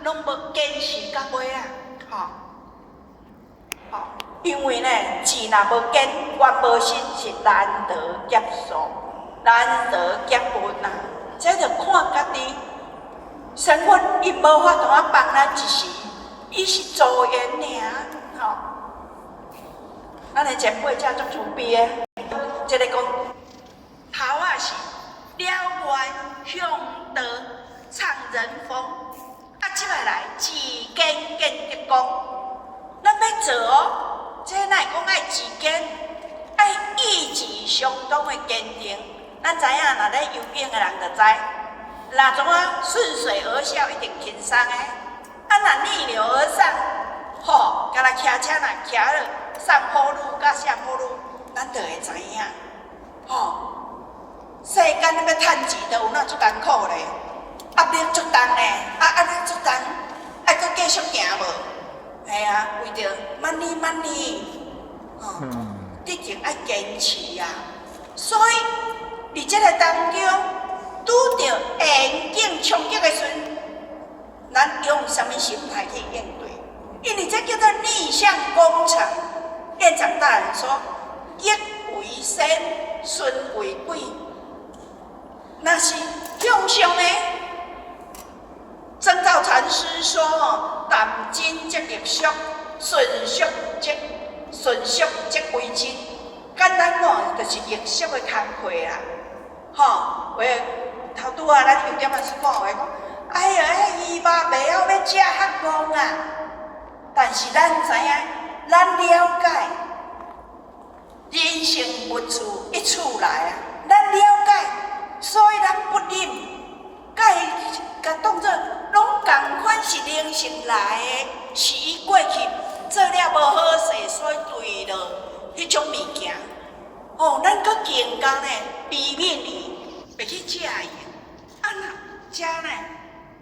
拢无坚持到尾啊，因为呢，志若无坚，愿无心是难得劫数，难得劫运啊！这着看家己，生活伊无法度啊帮咱一时，伊是助缘尔，咱的前辈才足慈悲的，即个讲头啊是了缘向德唱人风，即摆来自坚建德功，咱要做哦。这乃会讲爱自坚，爱意志相当的坚定。咱知影，若咧游泳的人就知，若怎啊顺水而下一定轻松的。若逆流而上，敢若骑车若骑了上坡路甲下坡路，咱就会知影。世间要趁钱，就有哪足艰苦咧，压力足重咧，压力足重，爱搁继续行无？系啊，为着慢哩，一定爱坚持啊！所以，伫这个当中，拄着险境冲击的时阵，咱用什么心态去应对？因为这叫做逆向工程。院长大人说：“逆为仙，顺为贵。”那是向上的。曾兆禅师说：“淡真即逆俗，顺俗即为真。”简单讲，就是逆俗的工课啦。头拄啊，咱有点仔是讲话讲，哎呀，迄鱼肉袂晓要食较戆啊。但是咱知影，咱了解人生不如一处来啊。咱了解，所以咱不忍，甲当作拢同款是人生来的，是伊过去做了无好势，所以对了迄种物件。咱搁更加呢，避免伊袂去食伊。若食呢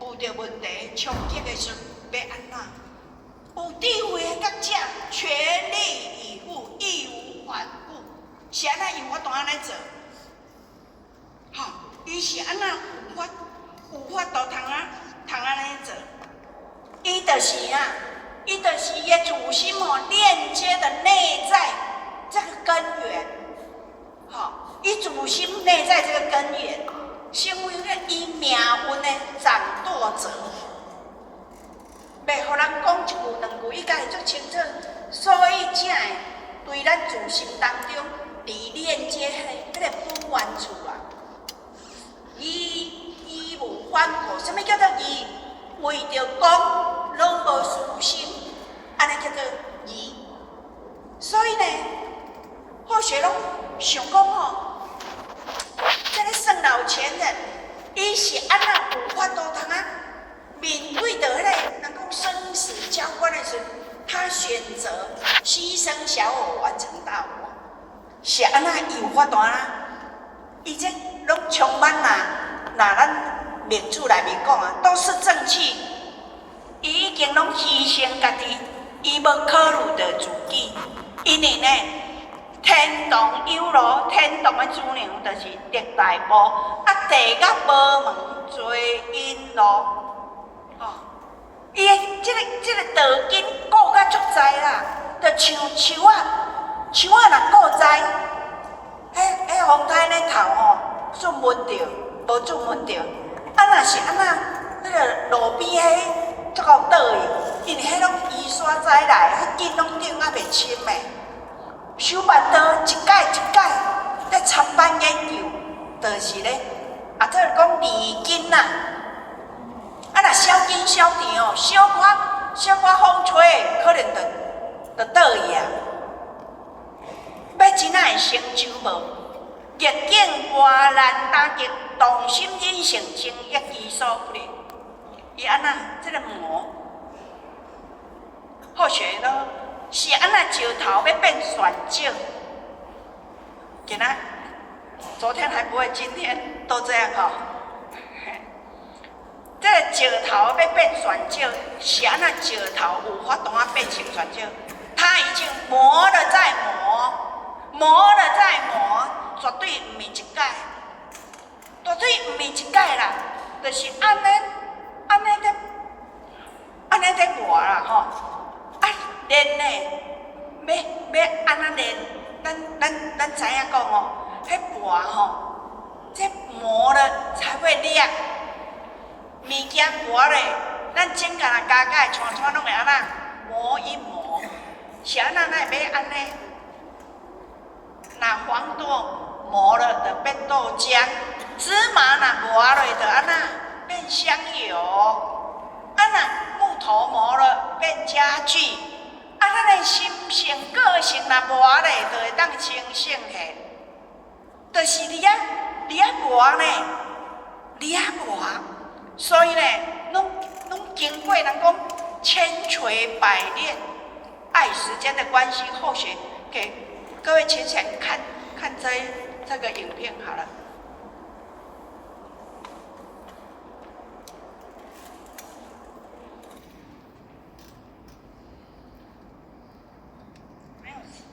有着问题冲击的时，要安怎？有智慧的甲食，全力以赴，义无反顾，是安怎有法度安尼做？伊是安怎有法度通安尼做？伊就是伊的主心链接的内在这个根源，伊主心内在这个根源，成为了伊命运的掌舵者。袂互人讲一句两句，伊家己足清楚，所以才会对咱自心当中，伫链接迄个不完处啊，义无反顾。什么叫做义？为着讲，拢无私心，安尼叫做义。所以呢，或许拢想讲这个算老前人，伊是安怎有法度通啊？面对着迄个人讲生死交关的时候，他选择牺牲小我，完成大我，是安怎有法度啊？伊这拢充满咱名著内面讲都是正气。伊已经拢牺牲家己，伊无考虑到自己，因为呢，天堂有路，天堂的主娘就是特大部，地甲无门做因路。伊这个道根顾甲足栽啦，就像树若顾栽，迄风台咧头准闻着，无准闻着。若是安那个路边足够倒去，因为迄拢雨刷栽来，迄根拢顶啊袂深诶。手板刀一解咧参班研究，就是咧这讲离根啦。若小根小长小可风吹，可能就倒去啊。要真仔会成就无？逆境外难打击，动心忍性精益其所不能。伊安那这个魔，或许都是安那石头要变旋石。今仔昨天还不会，今天都这样这个石头要变旋石，是安那石头有法度变成旋石？它已经磨了再磨，绝对唔是一解，绝对唔是一解啦，就是安尼件磨咧，咱整甲若加加串串拢会安那磨一磨，是安那会要安尼？若黄豆磨了就变豆浆，芝麻若磨了就安那变香油，若木头磨了变家具，咱的心性个性若磨咧，就会当清醒起，就是你啊磨呢，你啊磨，所以呢，拢经过人讲千锤百炼。碍时间的关系，后续给各位浅浅看这个影片好了。没有事。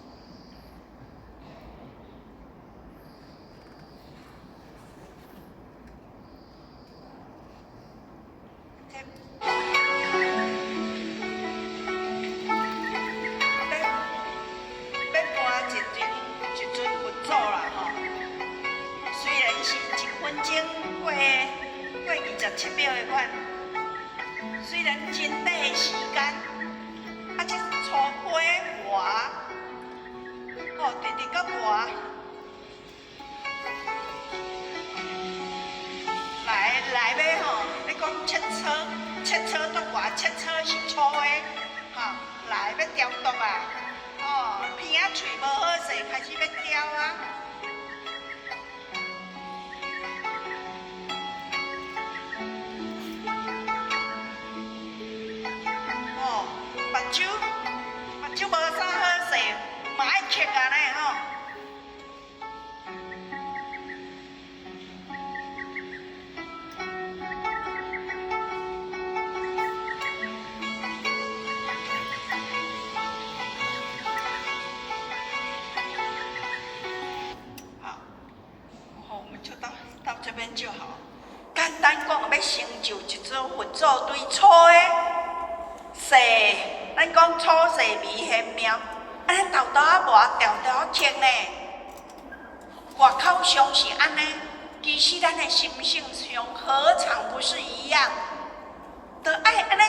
27秒的款，虽然真短的时间，这粗胚磨，直直个磨，来要你讲切磋都偌切磋是粗的，来要雕琢啊，鼻仔喙无好势，开始要雕啊。目睭无啥好势，嘛爱刻啊呢吼。好，我们就到这边就好。简单讲，要成就一组佛祖对粗的细。咱讲粗细微玄妙，安尼豆豆仔磨，条条仔刻呢。外口上是安尼，其实咱的心性上何尝不是一样？就爱安尼，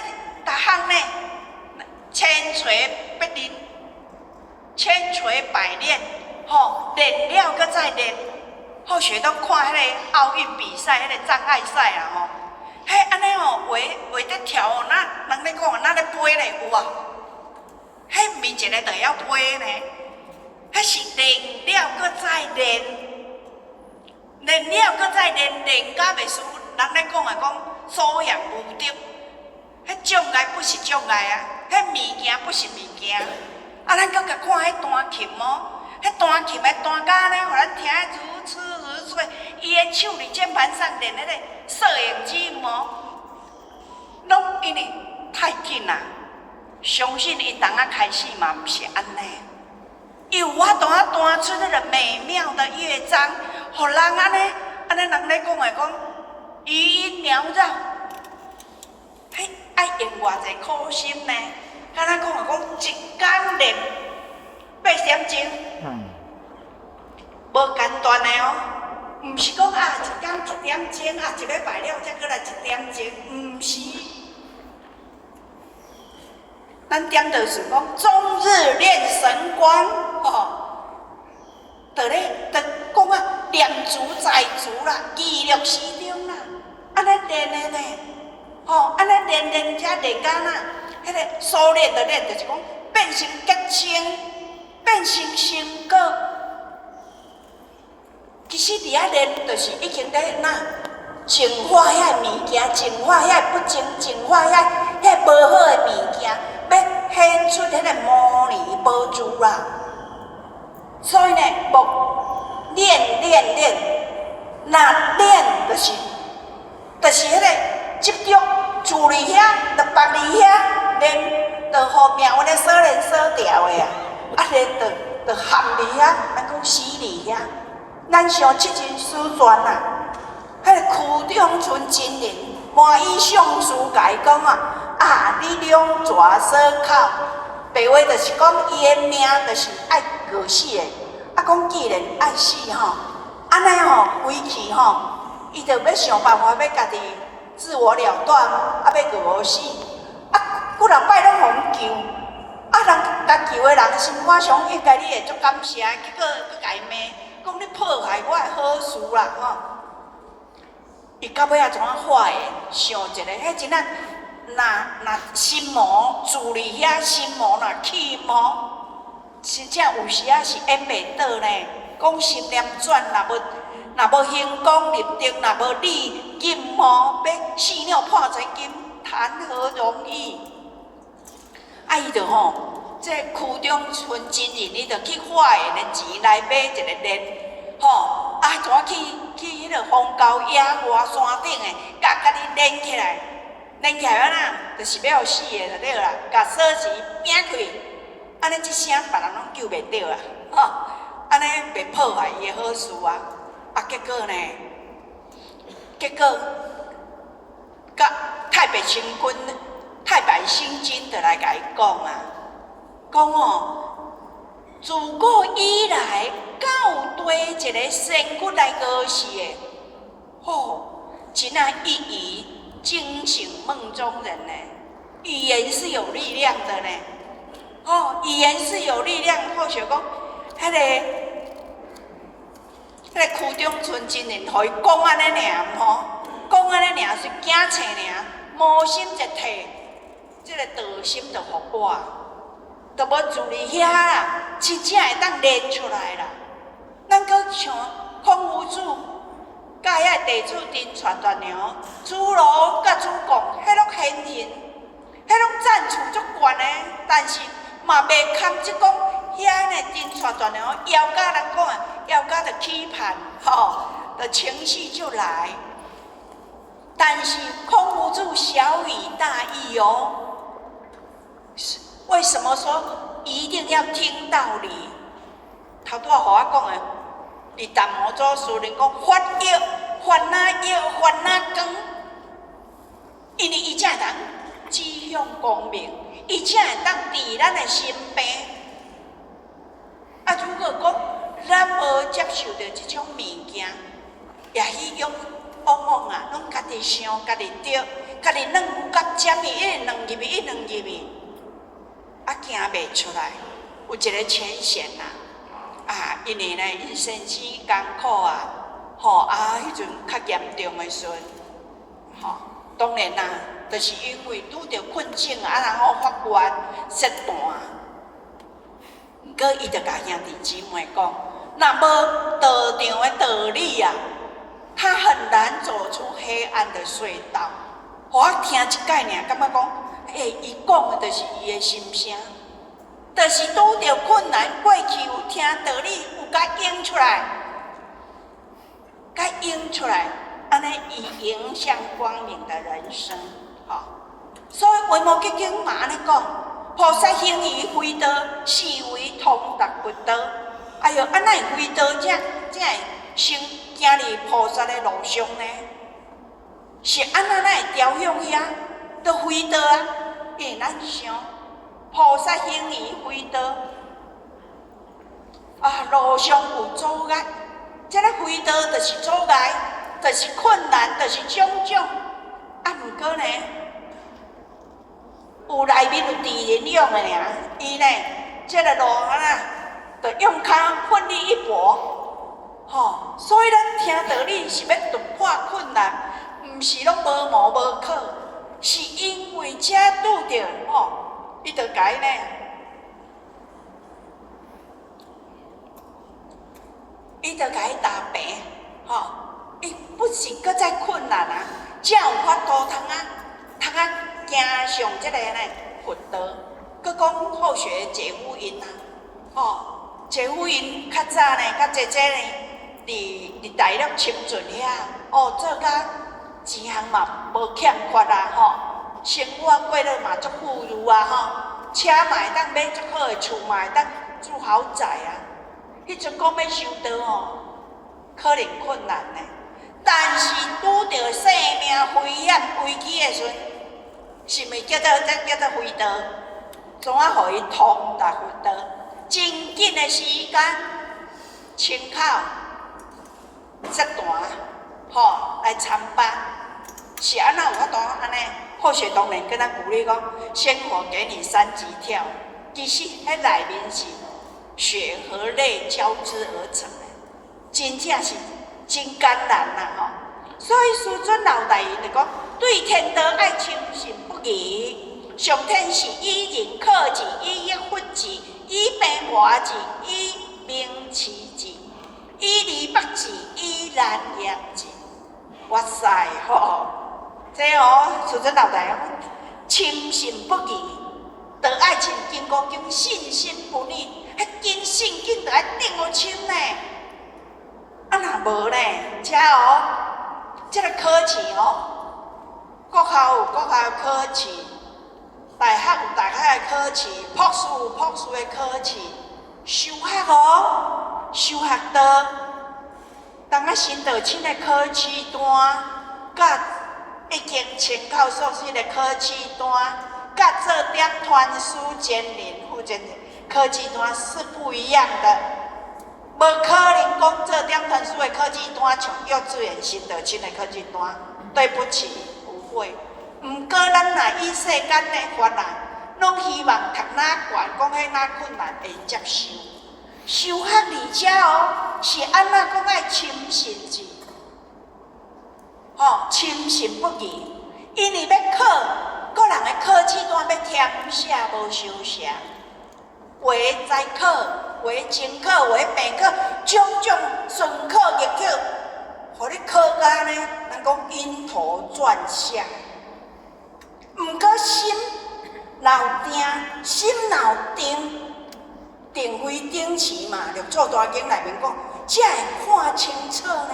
逐项呢，千锤百炼，千锤百炼，练了搁再练。或许都看迄个奥运比赛，迄个障碍赛啦嘿，安尼画得跳人咧讲咧飞咧有啊？迄毋是一个就要飞呢？迄是练了搁再练，练了搁再练，练甲袂输人咧讲素养无敌。迄障碍不是障碍啊，迄物件不是物件。咱搁甲看迄弹琴迄弹琴的弹甲安尼，互咱听如痴如醉。伊的手伫键盘上练迄个摄影机拢因为太紧啦。相信伊当啊开始嘛，毋是安尼。伊有法度啊弹出迄个美妙的乐章，互人安尼人咧讲余音缭绕。迄爱用偌济苦心呢？敢若讲一工练8点钟，无简单的毋是讲一工1点钟一礼拜了才过来1点钟，毋是。咱点就是讲终日练神光，就讲念足在足啦，记录时中啦，安尼练的呢，安尼练才练到迄个所练的练，就是讲变成结晶，变成成果。其实伫遐练，就是已经咧净化遐物件，净化遐不净，净化遐无好的物件。要显出迄个魔力宝珠啦，所以呢，要练，那练就是迄个执着住伫遐，就放伫遐练，就互命运的锁链锁掉的啊，练就含伫遐，咱讲死伫遐。咱上七情书传啊，迄个苦中存真人，满意上师甲伊讲你两蛇锁口，白话就是讲伊的命就是爱过死的。讲既然爱死安尼归去伊就要想办法要家己自我了断，啊，要去无死，啊，几人摆拢互救，啊，人甲救的人心肝上应该你会足感谢，结果佮家骂，讲你破坏我的好事啦，吼！伊到尾啊怎啊化的？想一下，迄真啊，若心魔住伫遐，心魔若起魔，真正有时啊是演袂倒呢。讲心念转，若无行功立德，若无理金魔，要四鸟破财金，谈何容易？啊，伊就吼，这区中村真人，伊就去化缘的钱来买一个链，吼，啊，怎去迄个荒郊野外山顶的，甲你连起来，连起来安怎？就是要死的就对啦，甲锁匙拼开，安尼一声别人拢救袂着啊，吼，安尼袂破坏伊的好事啊，啊，结果呢？结果，甲太白星君、太白星君就来甲伊讲啊，讲哦。自古以来，敢有对一个仙骨来告示的？吼，真啊一语惊醒梦中人呢！语言是有力量的呢。哦，语言是有力量。或许讲，迄个区中村真人，互伊讲安尼尔，吼，讲安尼尔是惊醒尔，无心一体，这个道心就互我。都无住伫遐啦，真正会当练出来啦。咱搁像孔夫子，甲遐地主丁传大娘，主奴甲主公，迄拢贤人，迄拢赞处足悬的。但是嘛袂堪即讲遐呢丁传大娘，枵甲人讲啊，枵甲着期盼，吼，的情绪就来。但是孔夫子小以大义哦。为什么说一定要听道理？头拄仔互我讲的，伫达摩祖师人讲法药，法哪药，法哪光，因为伊才会当指向光明，伊才会当治咱的心病。啊，如果讲咱无接受到即种物件，也去往往啊，拢家己想，家己着，家己软有甲尖伊，一软入去，一软入去。啊，行袂出来，有一个浅显啦，啊，因为呢，因身体艰苦啊，吼啊，迄阵较严重的时阵，吼，当然啦，就是因为拄着困境啊，然后发愿失断，毋过伊就甲兄弟姊妹讲，若无道场的道理啊，他很难走出黑暗的隧道。互我听一概念，感觉讲。伊讲的就是伊的心声，就是拄着困难，过去有听道理，有甲用出来，甲用出来，安尼以影响光明的人生，吼。所以《维摩诘经》嘛安尼讲，菩萨行于非道，是为通达佛道。哎哟，安那会非道才会行入菩萨的路上呢？是安那会调向遐？都非道啊！因为咱想，菩萨行于非道啊，路上有阻碍，这个非道就是阻碍，就是困难，就是种种。啊，毋过呢，有内面有智人用的尔，伊呢，这个路啊啦，就用脚奋力一搏，吼。所以咱听道理是要突破困难，毋是拢无毛无考。是因为遮拄着吼，伊就甲伊呢，伊就甲伊打平，吼，伊不是搁再困难啊，才有法度通行上即个呢佛道。搁讲后学姐夫因啊，吼，姐夫因较早呢，较姐姐呢，伫大陆深圳遐，哦，做甲。钱项嘛无欠缺啊，吼，生活过得嘛足富裕啊，吼，车嘛会当买足好的厝嘛会当住豪宅啊。迄阵讲要修道吼，可能困难呢。但是拄着生命危险危机的时阵，是咪叫做非道？怎啊互伊通达佛道？真紧的时间，请靠失断，吼，来参班。是安那有法度安尼？后学当然跟他鼓励讲，生活给你3级跳，其实迄内面是血和泪交织而成的，真正是真艰难呐吼。所以师尊老大人就讲，对天道爱清心不疑，上天是以人克己，以义护己，以病化己，以命持己，以理北己，以难养己。哇塞吼！这师尊老大人清心不疑，道爱清经过经信心不逆，迄真信紧就爱定有清呢。啊若无呢，这个考试国校有国校的考试，大学有大学的考试，博士有博士的考试，修学修学道，当啊新道亲的考试单，甲已经签考所需的考试单，甲做点团书监领副监领考试单是不一样的。无可能讲做点团书的考试单像幼稚园新道亲的考试单，对不起，有会。毋过咱若以世间的法啊，拢希望读哪悬，讲迄哪困难会接受。修学而者是安怎讲爱深信之，深信不疑。因为要考，个人的考试单要填写无修写。为在考，为经考，为病考，种种顺考逆考，互你考甲呢，人讲晕头转向。毋过心老定，心老定，定非定词嘛。《六祖大经》内面讲，才会看清楚呢。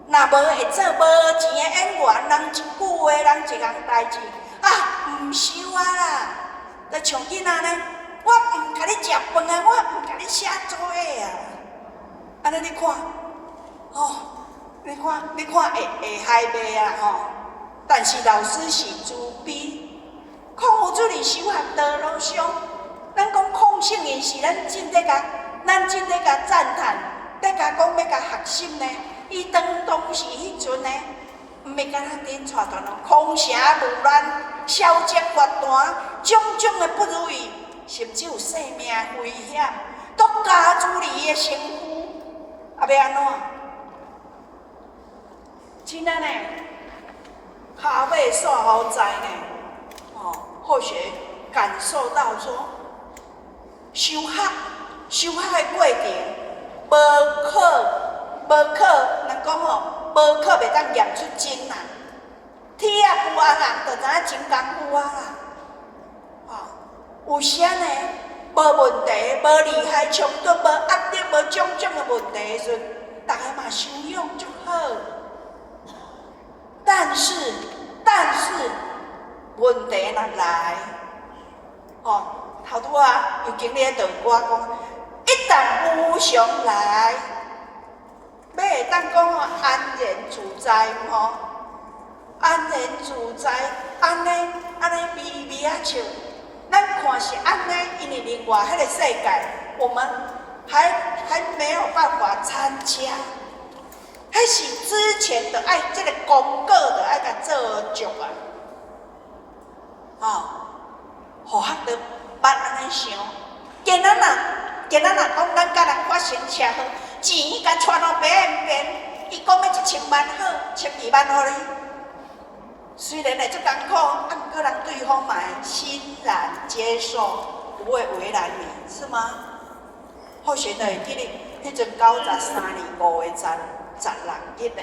若无会做无钱的演员，人一句话，人一项代志，毋收啊啦！就像囡仔呢。我毋甲你食饭啊，我毋甲你写作业啊。安尼你看，你看会害袂啊吼？但是老师是慈悲，孔夫子伫修学道路上，咱讲孔圣人是咱真在甲赞叹，在甲讲要甲学习呢。伊当时迄阵呢，毋是敢若顶带团咯，空城无乱，消极发弹，种种的不如意。甚至有生命危险，都加诸你的身躯，要安怎？真的呢，骹尾煞好知呢。或许感受到说，修学的过程，无考，人讲无考袂当验出真啊。铁啊不安人，就知影真功夫啊啦。有啥呢？无问题，无厉害，冲突，无压力，无种种的问题时，大家嘛修养就好。但是问题若来，头拄有经历道歌讲，一旦无常来，要会当讲安然自在安然自在，安尼微啊笑。咱看是安尼，因为另外迄个世界，我们还没有办法参加。迄是之前的爱，这个功课的爱甲做足啊，互学得捌安尼想。今仔日讲咱甲人发生车祸，钱甲传到别人边，伊讲要1000万好，12万互你。虽然会足艰苦，毋过人对方嘛欣然接受，不会为难你，是吗？或许就会记得迄阵93年5月16日的，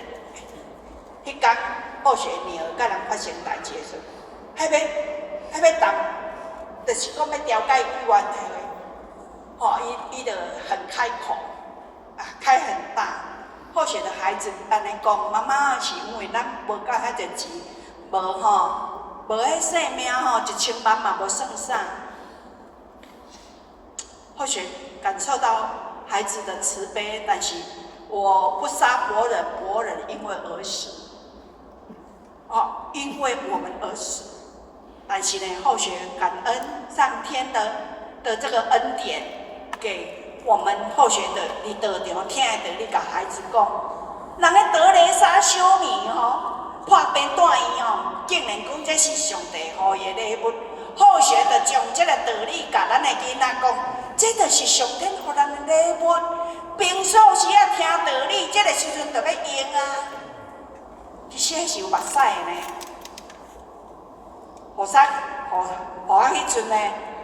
迄天或许女儿甲人发生代志的时候，迄要动，就是讲要调解意愿的，伊就很开口，开很大。或许的孩子安尼讲，妈妈是因为咱无够遐侪钱。无迄性命1000万嘛无算啥。或许感受到孩子的慈悲，但是我不杀伯仁，伯仁因为而死，因为我们而死。但是呢，或许感恩上天的这个恩典，给我们或许的你道场听的，你甲孩子讲，人咧倒咧沙小米破病带伊哦，竟然讲这是上帝予伊的礼物。好学的将这个道理甲咱的囡仔讲，这就是上天予咱的礼物。平常时啊听道理，这个时阵就要用啊。其实迄是有目屎的呢。互咱迄阵呢，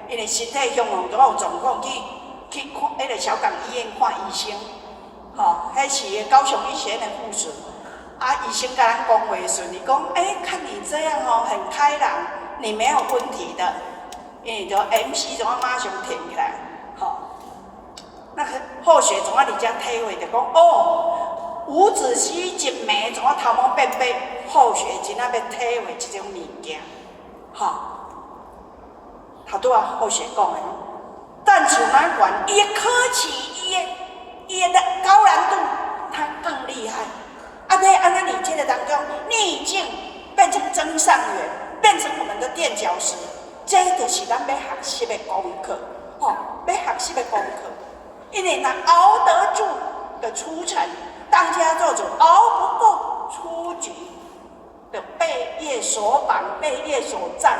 因为身体向往都有状况，去看迄个小港医院看医生。迄是高雄医学院的护士。医生甲咱讲话时，你讲，看你这样很开朗，你没有问题的，因为就 MC 怎啊马上停起来，那个后学怎啊伫遮体会就讲，伍子胥一暝怎啊头毛变白，后学真啊要体会这种物件，头拄啊后学讲的，但像咱原伊的考试，伊的高难度，它更厉害。要安怎你这个当中逆境变成增上缘，变成我们的垫脚石，这就是咱要学习的功课，要学习的功课。因为若熬得住的出尘，当家做主熬不过出局的被业所绑、被业所占，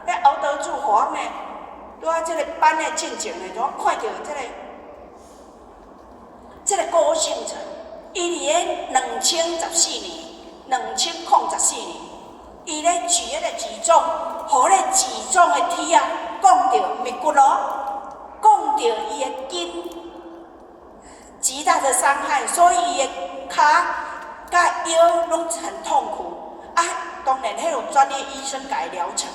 要熬得住，互咱呢，拄啊，这个班的进前呢，就看到这个高姓城。伊伫个2014年，2014年，伊咧举迄个举重，互迄个举重的体啊，讲到肋骨咯，讲到伊的筋极大的伤害，所以伊的骹甲腰拢很痛苦。当然，迄有专业医生甲伊疗程，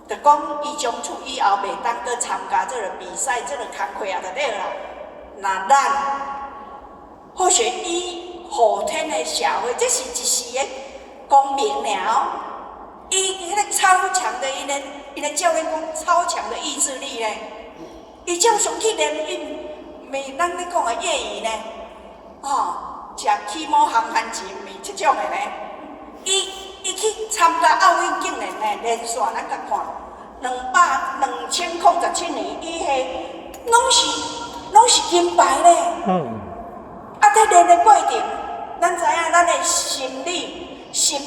就讲伊将处以后袂当去参加这个比赛，这个工课也就对啦。那咱。或许以后天的社会，这是一时的公民了。伊迄个超强的，伊的教练讲超强的意志力呢，伊照常去练运，袂咱咧讲的业余呢，食起毛行番钱袂这种的呢。伊去参加奥运，竟然呢连续咱甲看2017年以下，拢是金牌咧。在练的过程，咱知影咱的心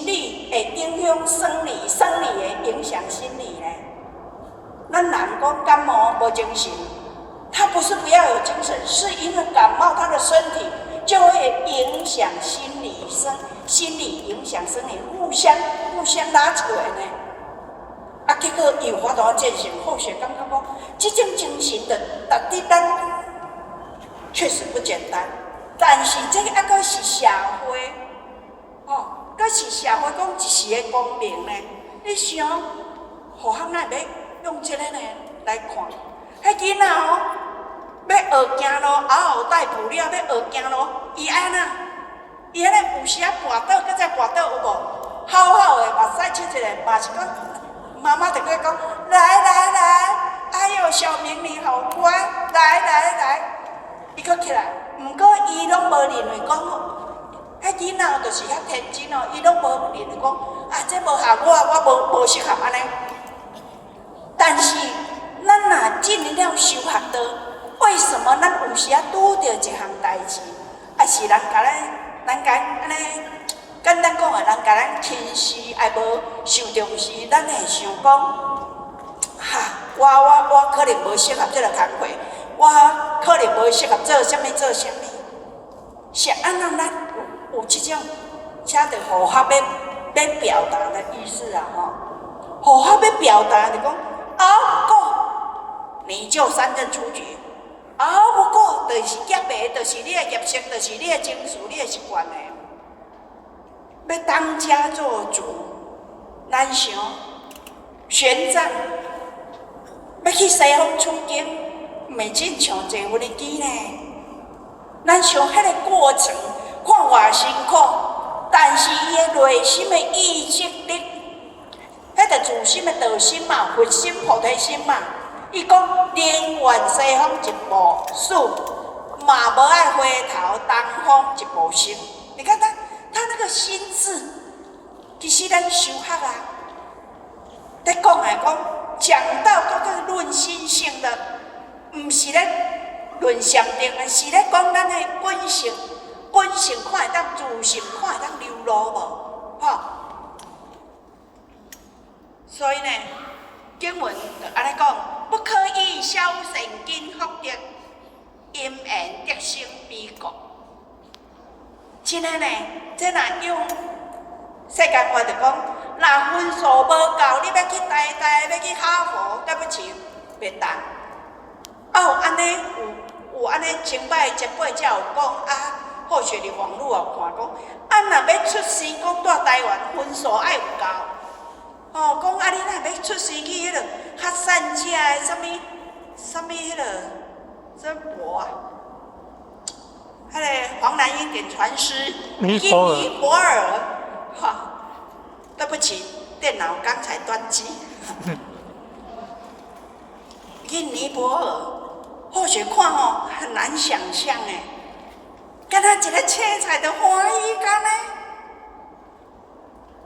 理会影响生理，生理会影响心理呢。咱人讲感冒无精神，他不是不要有精神，是因为感冒，他的身体就会影响心理影响生理，互相拉扯的呢。结果有法度践行，后学感觉讲，这种精神的达伫咱确实不简单。但是这个还阁是社会，阁是社会讲一时的公平呢。你想，互咱哪会用这个呢来看？迄囡仔要学行路，嗷带布了，要学行路，伊安那？伊安尼有时啊跋倒，搁再跋倒有无？好的目屎出一个，嘛是讲妈妈就跟伊讲，来，哎呦，小明你好乖，来，伊搁起来。毋过，伊拢无认为讲，迄囡仔就是遐天真哦，伊拢无认为讲，这无合我无适合安尼。但是，咱若进入了修学道，为什么咱有时拄到一项代志，是人甲咱安尼，简单讲人甲咱轻视，无受重视，咱会想讲，我可能无适合这个工课。我可能无适合做啥物，是安怎咱有这种，且着互学要表达的意思啊互学要表达就讲，熬不过你就3阵出局，熬不过就是业的，就是你的业性，就是你的情绪，你的习惯的。要当家做主，咱想旋转，要去西方取经。袂真像坐飞机呢，咱想迄个过程看偌辛苦，但是伊的内心的意志力，迄个自心的道心嘛，佛心、菩提心嘛。伊讲宁愿西方一步死，嘛无爱回头东方一步行。你看他那个心智，其实咱修学在讲讲到这个论心性的。毋是咧论禅定的，是咧讲咱的本性看会当自信，看会当流露无？好？所以呢，经文就安尼讲，不可以消善根福德，因缘得生彼国。真诶呢，这若用世间话就讲，若分数无够，你要去台大，要去哈佛，对不起，袂当。有安尼有安尼前摆前辈才有讲啊，或许伫网络有看讲，啊若要出师讲在台湾分数爱有够，哦，讲啊你若要出师去迄落较善车的什么迄落什博啊，迄个黄南英典传师尼泊尔，哈，对不起，电脑刚才断机，去尼泊尔。或许看哦，很难想象诶，敢若一个车菜就欢喜干呢？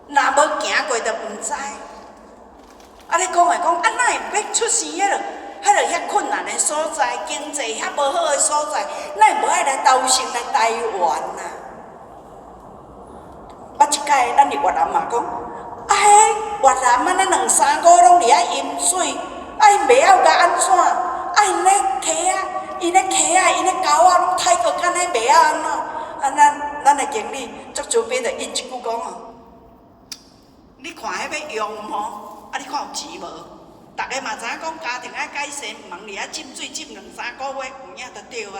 若无行过就唔知。啊，你讲诶讲，啊，哪会要出事迄落遐困难诶所在，经济遐无好诶所在，哪会无爱来投身来台湾呐？捌一摆，咱伫越南嘛讲，啊，迄越南啊，咱2、3个拢伫遐饮水，啊，因袂晓甲安怎？啊，因咧溪啊，因咧狗啊，拢太过干咧，袂晓安怎？啊，咱的经理足周边就因一句讲哦，你看迄要用吼，啊，你看有钱无？大家嘛知影讲家庭爱改善，毋通伫遐浸水浸2、3个月，有影就对啊。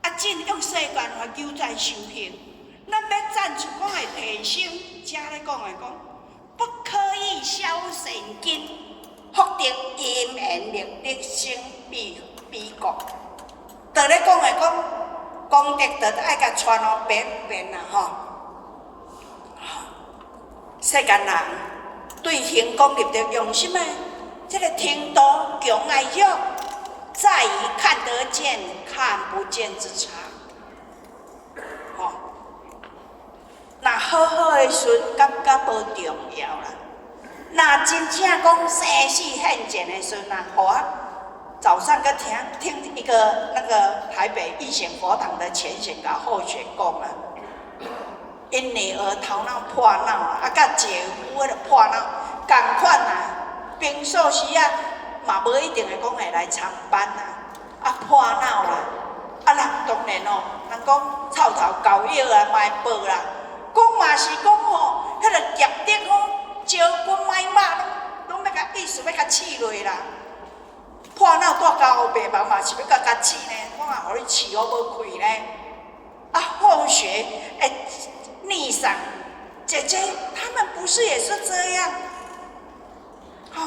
啊，尽用世间法救灾修行，咱要赞出讲的提升，遮咧讲的讲，不可以消善根。福德因缘得生彼国，就咧讲的讲，功德就爱甲传哦遍啦吼。世间人对行功立德用什么？这个程度强爱弱，在于看得见看不见之差。吼，那好好的时感觉无重要啦。那真正讲生死现前的时候，互我早上个听一个那个台北义显佛堂的前贤甲后学讲啊，因女儿头脑破脑啊，甲姐夫迄个破脑共款啊，平素时啊嘛无一定会讲会来上班啊，破脑啦，啊人当然哦，人讲臭头狗药啊，嘛会报啦，讲嘛是讲吼，迄个业力吼。招滚歹骂，拢要甲意思要甲饲落啦。破脑带到后白毛嘛是要甲饲呢，我嘛互你饲好无开呢。啊，后学逆上姐姐他们不是也是这样？哦，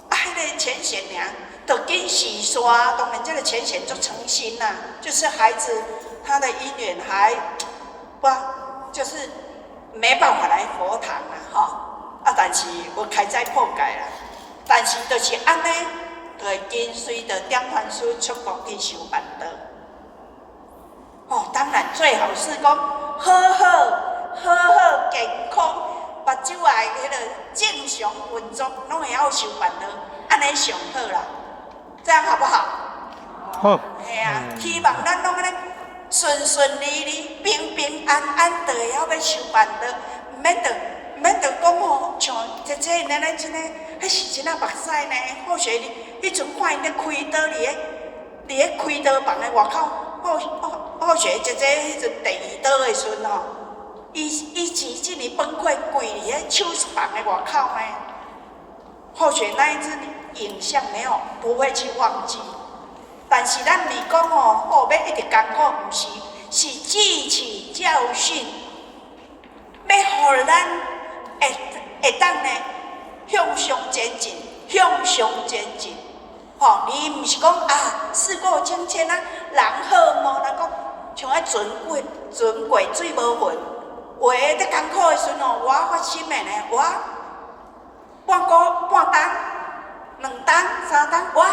啊，迄个前贤娘都紧洗刷，当然这个前贤就诚心啦，就是孩子他的姻缘还不就是没办法来佛堂啦，哈。啊，但是无开斋破戒啦，但是就是安尼，就会跟随着点传师出国去修办道。哦，当然最好是讲好健康，目睭啊迄个正常运作，拢会晓修办道，安尼上好啦。这样好不好？好。系啊，希望咱拢安尼顺利，平安，就会晓要修办道，免得讲吼，像姐姐奶奶真诶，迄是真啊目屎呢。或许迄阵看因咧开刀伫咧开刀房诶外口，或许姐姐迄阵第2刀诶时阵吼，伊前1年崩溃跪伫咧手术房诶外口呢。或许那一支影像不会去忘记，但是咱咪讲吼，要一直艰苦，毋是汲取教训，要互咱。会当呢向上前进，吼！你毋是讲啊，事过境迁啊，人好无？人讲像迄船过水无痕，话咧艰苦的时阵哦，我发心的呢，我半担、2担、3担，我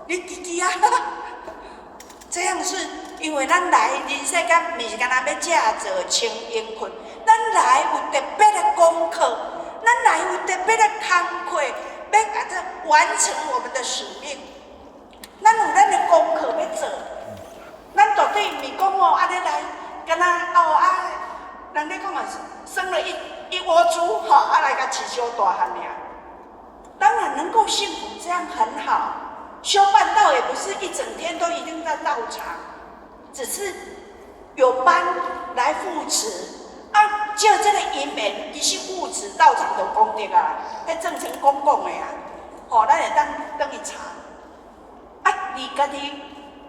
你记啊！这样是因为咱来人世间，毋是干那要食做清应困。咱来有特别的功课，咱来有特别的工课，要甲这完成我们的使命。咱有咱的功课要做，咱绝对毋是讲哦，安尼来，敢若哦啊，人咧讲啊，生了一窝猪，来甲饲小大汉尔。当然能够幸福，这样很好。修办道也不是一整天都一定在道场，只是有班来扶持。照这个因缘，其实扶持道场的功德啊，迄正成公共的啊，咱会当去查。你家己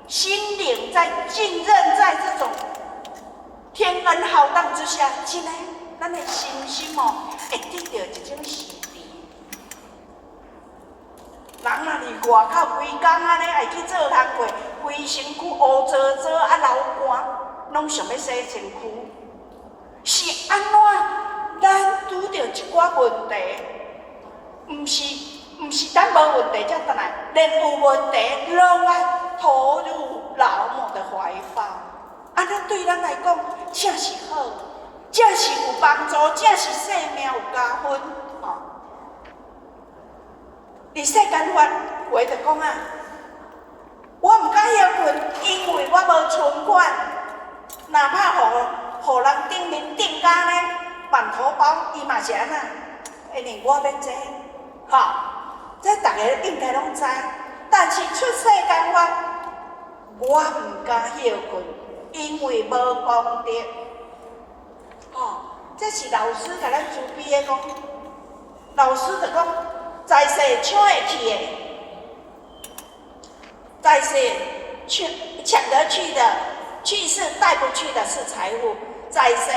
心灵在浸润在这种天恩浩荡之下，真的，咱的心会得到一种洗涤。人若伫外口规工安尼爱去做工课，规身躯乌糟糟流汗，拢想要洗身躯。是安怎？咱拄着一寡问题，毋是咱无问题才倒来，连有问题拢爱投入老母的怀抱。安尼对咱来讲，正是好，正是有帮助，正是生命有加分。伫世间话就讲啊，我毋敢休困，因为我无存款，哪怕互人顶面顶甲呢万土包，伊嘛是安那，因为我要这，这大家应该拢知。但是出世间我毋敢休困，因为无功德。这是老师甲咱慈悲的讲，老师就讲，在世抢会去的，在世抢得去的，去世带不去的是财富。在世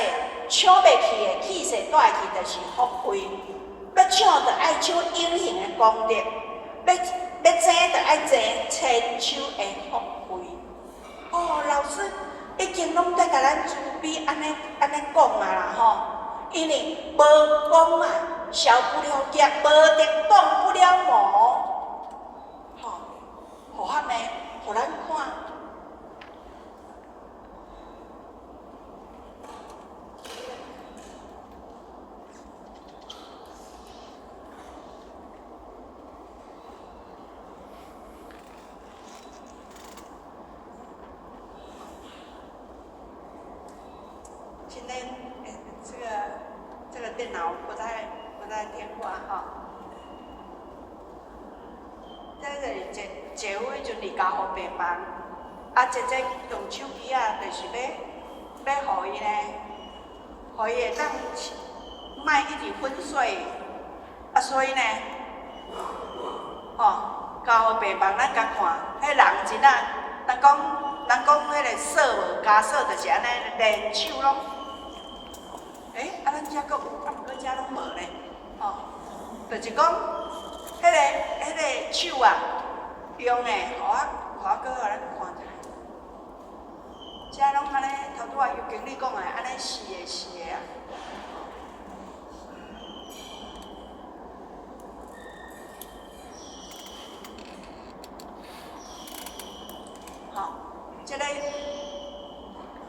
抢袂去的，去世带去就是福慧。要抢就爱抢有形的功德，要争就爱争千手的福慧。老师已经拢在甲咱慈悲安尼讲啊啦因为无功啊，消不了业，无德动不了魔。互咱的，互咱看。今天这个电脑不太听话这个就离家互白忙，这用手机就是要互伊呢，互伊会当莫一直粉碎，所以呢，家互白忙咱甲看，迄人真人讲迄个锁无加锁，就是安尼连手拢。咱遮阁有，毋过遮拢无咧，就是讲，迄个手用诶，互我搁互咱看一下。遮拢安尼，头拄尤经理讲诶，安尼是诶啊。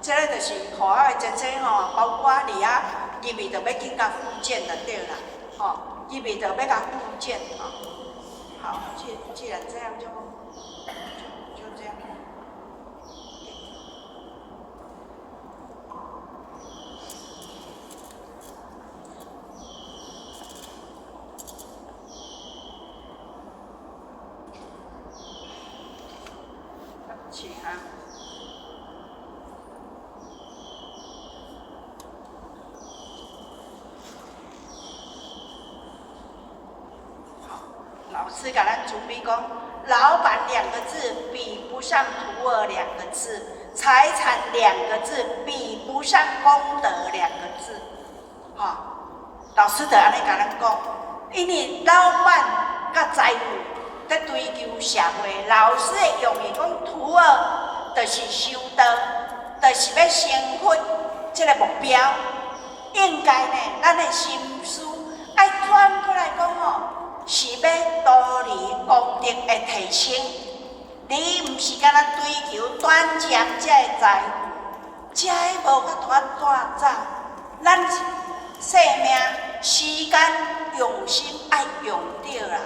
这个就是互我的真正包括你入去就要紧甲复健就对啦，入去就要甲复健好，既然这样就这样。对不起老师甲咱慈悲讲，老板2个字比不上徒儿2个字，财产2个字比不上功德2个字。老师就安尼甲咱讲，因为老板甲财富在追求社会，老师的用意讲徒儿就是修道，就是要成佛这个目标。应该呢，咱的心思爱转过来讲是要多利功德的提升，你毋是干那追求短暂这个财富，这个无法度带走。咱生命时间用心爱用着啦，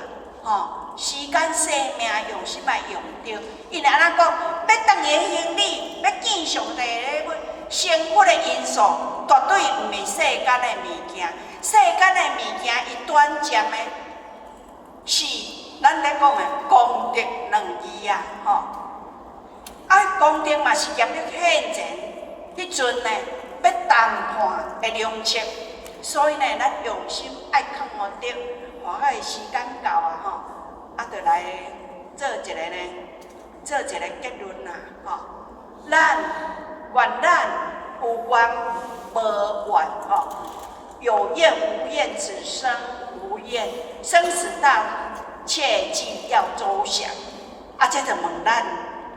时间生命用心爱用着。因为安怎讲，要当个行李，要见上帝咧，生活的因素，绝对毋是世间的物件。世间的物件，伊短暂的，是咱咧讲的功德两字啊，吼。啊，功德嘛是业力现前，迄阵呢要谈判的良策，所以呢，咱用心爱看学着，看个时间到啊，吼，啊，就来做一个呢，做一个结论啦，吼。咱愿咱有愿无愿，吼，有愿无愿，只生无厌，生死道切记要周详。啊，这就问咱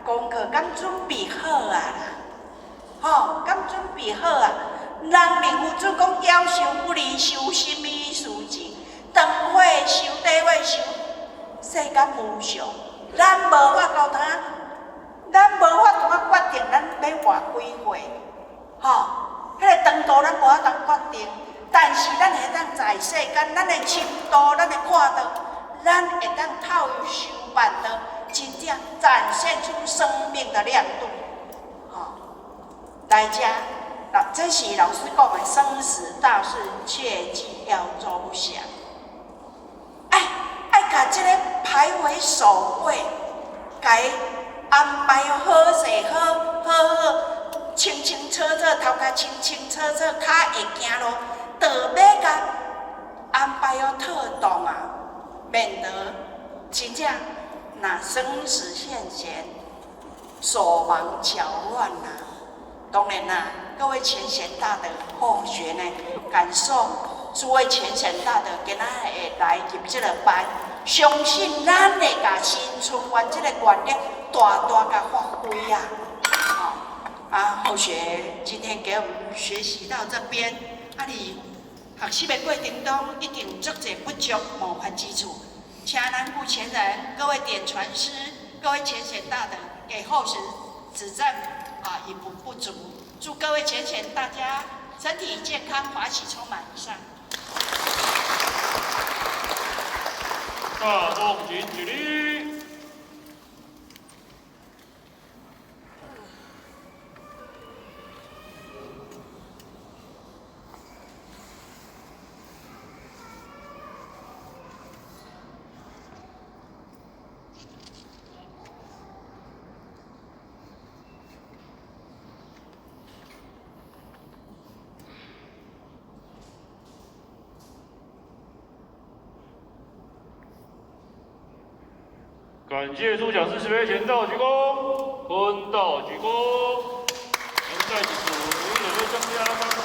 功课敢准备好啊啦？吼，敢准备好啊？人民有主讲要修不离修心意事情，长火修短火修，世间无常，咱无法交通。咱无法度啊决定咱要活几岁，吼，迄个长度咱无法当决定，但是咱会当在世间，咱的深度，咱的看到，咱会当透过修办的，真正展现出生命的亮度，吼。大家，这是老师讲的生死大事，切记要周详。爱甲这个排为首位，甲伊安排好势，好，清清楚楚，头壳清清楚楚，脚会行路，就要甲安排妥当啊，免得真正若生死现前，手忙脚乱啊。当然啦，各位全贤大德后学呢，感受诸位全贤大德今仔会来入这个班，相信咱会甲新春湾这个原理大甲发挥啊！好，后学今天给我们学习到这边，你学习的过程中一定足侪不足、模范基础，请咱顾前人、各位点传师、各位全贤大德给后学指正以补不足。祝各位全贤大家身体健康、法喜充满。以上。大众请起立。感谢诸讲师慈悲前道鞠躬，坤道鞠躬。现在即属无人的增加。